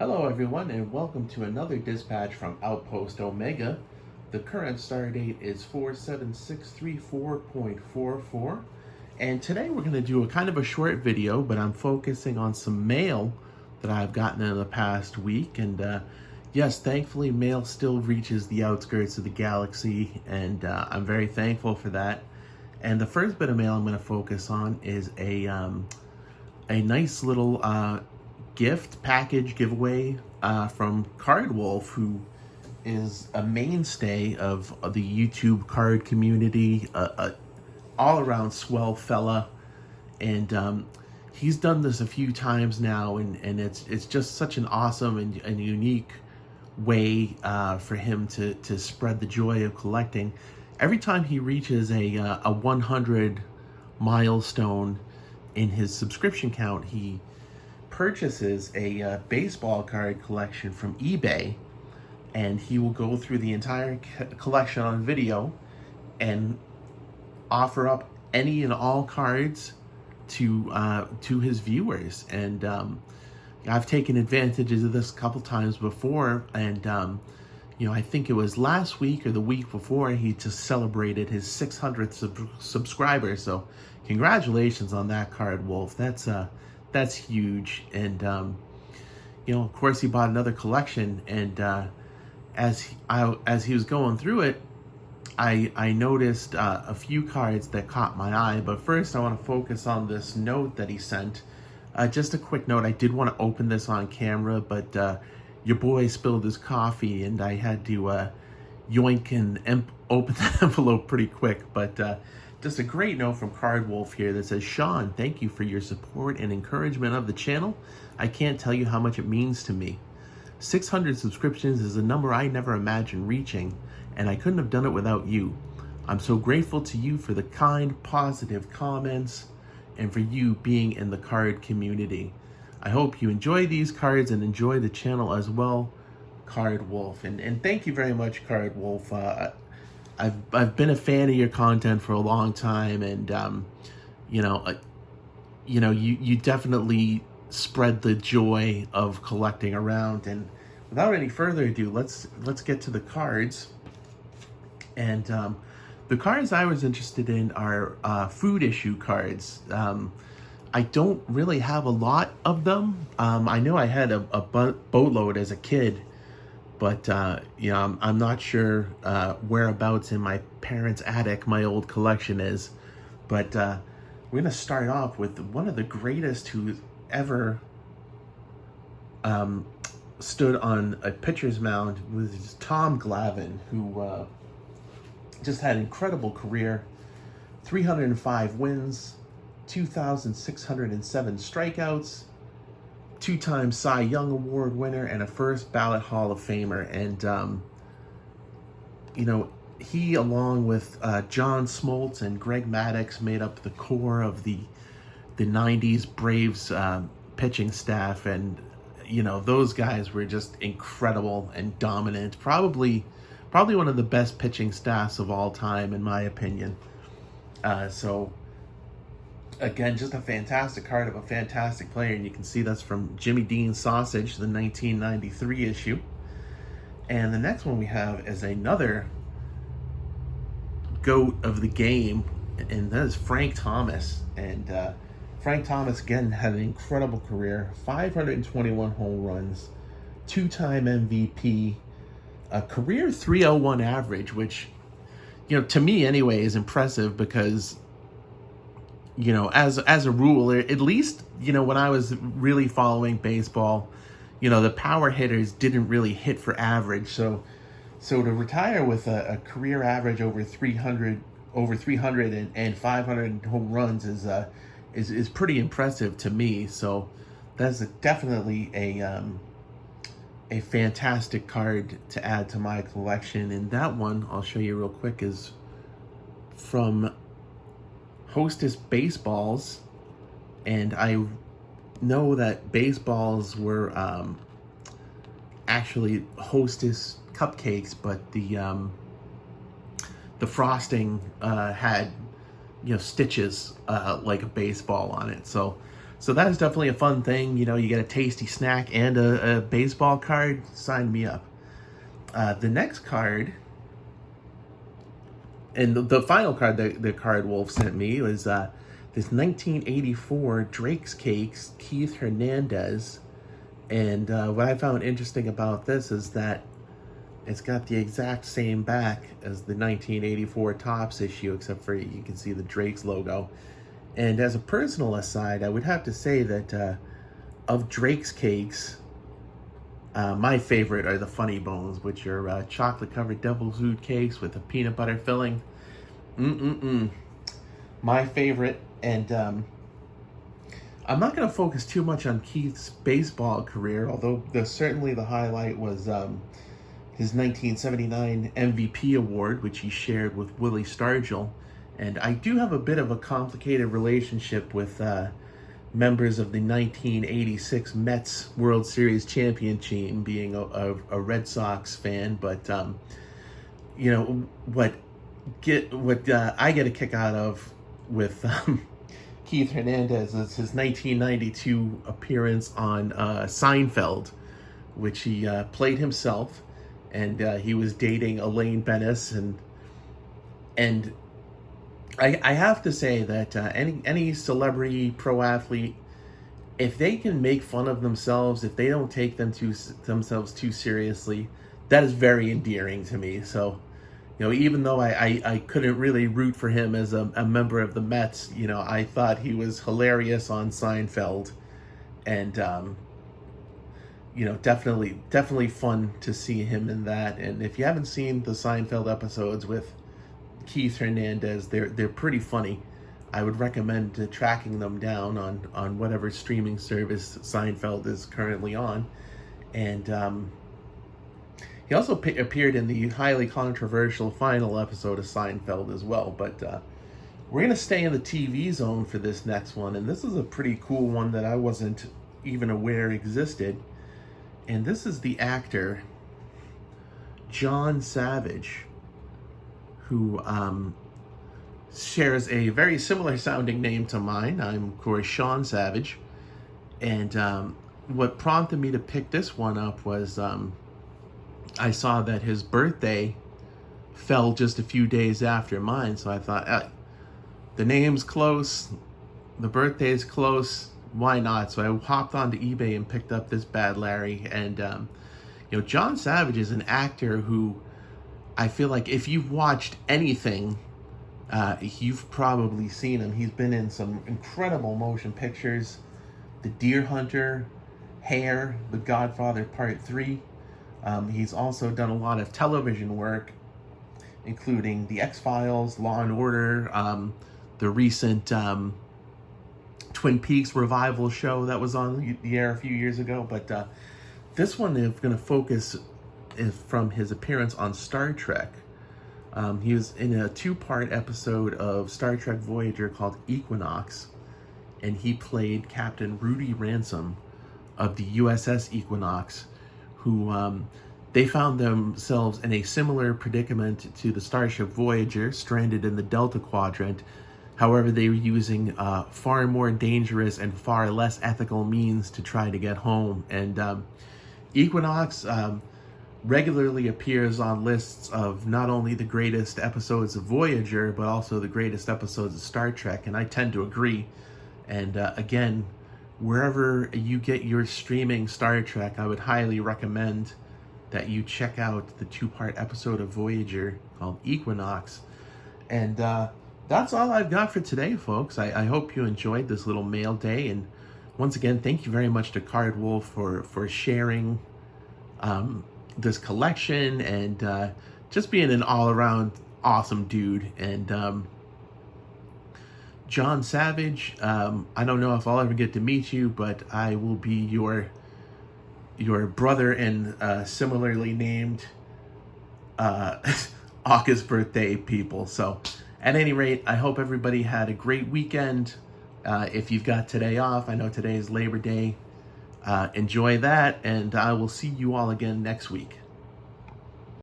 Hello everyone and welcome to another dispatch from Outpost Omega. The current star date is 47634.44, and today we're going to do a kind of a short video, but I'm focusing on some mail that I've gotten in the past week. And yes, thankfully mail still reaches the outskirts of the galaxy, and I'm very thankful for that. And the first bit of mail I'm going to focus on is a nice little gift package giveaway from Card Wolf, who is a mainstay of the YouTube card community, all around swell fella, and he's done this a few times now, and it's just such an awesome and unique way for him to spread the joy of collecting. Every time he reaches a 100 milestone in his subscription count, he purchases a baseball card collection from eBay, and he will go through the entire collection on video and offer up any and all cards to his viewers. And I've taken advantages of this a couple times before, and I think it was last week or the week before he just celebrated his 600th subscriber. So congratulations on that, Card Wolf. That's huge. And of course he bought another collection, and as he was going through it, I noticed a few cards that caught my eye. But first I want to focus on this note that he sent. Just a quick note, I did want to open this on camera, but your boy spilled his coffee and I had to yoink and open the envelope pretty quick. But just a great note from Card Wolf here that says, "Sean, thank you for your support and encouragement of the channel. I can't tell you how much it means to me. 600 subscriptions is a number I never imagined reaching, and I couldn't have done it without you. I'm so grateful to you for the kind, positive comments and for you being in the card community. I hope you enjoy these cards and enjoy the channel as well, Card Wolf." And thank you very much, Card Wolf. I've been a fan of your content for a long time, and you definitely spread the joy of collecting around. And without any further ado, let's get to the cards. And the cards I was interested in are food issue cards. I don't really have a lot of them. I know I had a boatload as a kid, but I'm not sure whereabouts in my parents' attic my old collection is. But we're gonna start off with one of the greatest who ever stood on a pitcher's mound, was Tom Glavine, who just had an incredible career. 305 wins, 2,607 strikeouts, two-time Cy Young Award winner, and a first ballot Hall of Famer. And he, along with John Smoltz and Greg Maddux, made up the core of the 90s Braves pitching staff. And those guys were just incredible and dominant. Probably one of the best pitching staffs of all time, in my opinion. So again, just a fantastic card of a fantastic player, and you can see that's from Jimmy Dean Sausage, the 1993 issue. And the next one we have is another GOAT of the game, and that is Frank Thomas. And Frank Thomas, again, had an incredible career. 521 home runs, two-time MVP, a career 301 average, which, to me anyway, is impressive because, as a rule, at least, when I was really following baseball, the power hitters didn't really hit for average. So to retire with a career average over 300 and 500 home runs is pretty impressive to me. So that's definitely a fantastic card to add to my collection. And that one, I'll show you real quick, is from Hostess Baseballs. And I know that baseballs were actually Hostess cupcakes, but the frosting had stitches like a baseball on it. So So that is definitely a fun thing. You know, you get a tasty snack and a baseball card. Sign me up. The next card, and the final card that the Card Wolf sent me was this 1984 Drake's Cakes Keith Hernandez. And what I found interesting about this is that it's got the exact same back as the 1984 Topps issue, except for you can see the Drake's logo. And as a personal aside, I would have to say that of Drake's Cakes, my favorite are the Funny Bones, which are chocolate-covered devil's food cakes with a peanut butter filling. My favorite. And I'm not going to focus too much on Keith's baseball career, although certainly the highlight was his 1979 MVP award, which he shared with Willie Stargell. And I do have a bit of a complicated relationship with members of the 1986 Mets World Series champion team, being a Red Sox fan. But you know what I get a kick out of with Keith Hernandez is his 1992 appearance on Seinfeld, which he played himself, and he was dating Elaine Benes, and I have to say that any celebrity pro athlete, if they can make fun of themselves, if they don't take themselves too seriously, that is very endearing to me. So, you know, even though I couldn't really root for him as a member of the Mets, you know, I thought he was hilarious on Seinfeld, and you know, definitely fun to see him in that. And if you haven't seen the Seinfeld episodes with Keith Hernandez, they're pretty funny. I would recommend tracking them down on whatever streaming service Seinfeld is currently on. And he also appeared in the highly controversial final episode of Seinfeld as well. But we're going to stay in the TV zone for this next one. And this is a pretty cool one that I wasn't even aware existed. And this is the actor John Savage, who shares a very similar sounding name to mine. I'm, of course, Sean Savage. And what prompted me to pick this one up was I saw that his birthday fell just a few days after mine. So I thought, the name's close, the birthday's close, why not? So I hopped onto eBay and picked up this Bad Larry. And, you know, John Savage is an actor who I feel like if you've watched anything, you've probably seen him. He's been in some incredible motion pictures: The Deer Hunter, Hair, The Godfather Part 3. He's also done a lot of television work, including The X-Files, Law and Order, the recent Twin Peaks revival show that was on the air a few years ago. But this one is going to focus is from his appearance on Star Trek. He was in a 2-part episode of Star Trek Voyager called Equinox, and he played Captain Rudy Ransom of the USS Equinox, who they found themselves in a similar predicament to the Starship Voyager, stranded in the Delta Quadrant. However, they were using far more dangerous and far less ethical means to try to get home. And Equinox regularly appears on lists of not only the greatest episodes of Voyager, but also the greatest episodes of Star Trek, and I tend to agree. And again, wherever you get your streaming Star Trek, I would highly recommend that you check out the 2-part episode of Voyager called Equinox. And that's all I've got for today, folks. I hope you enjoyed this little mail day. And once again, thank you very much to Card Wolf for sharing this collection and just being an all-around awesome dude. And John Savage, I don't know if I'll ever get to meet you, but I will be your brother and similarly named August birthday people. So at any rate, I hope everybody had a great weekend. If you've got today off, I know today is Labor Day. Enjoy that, and I will see you all again next week.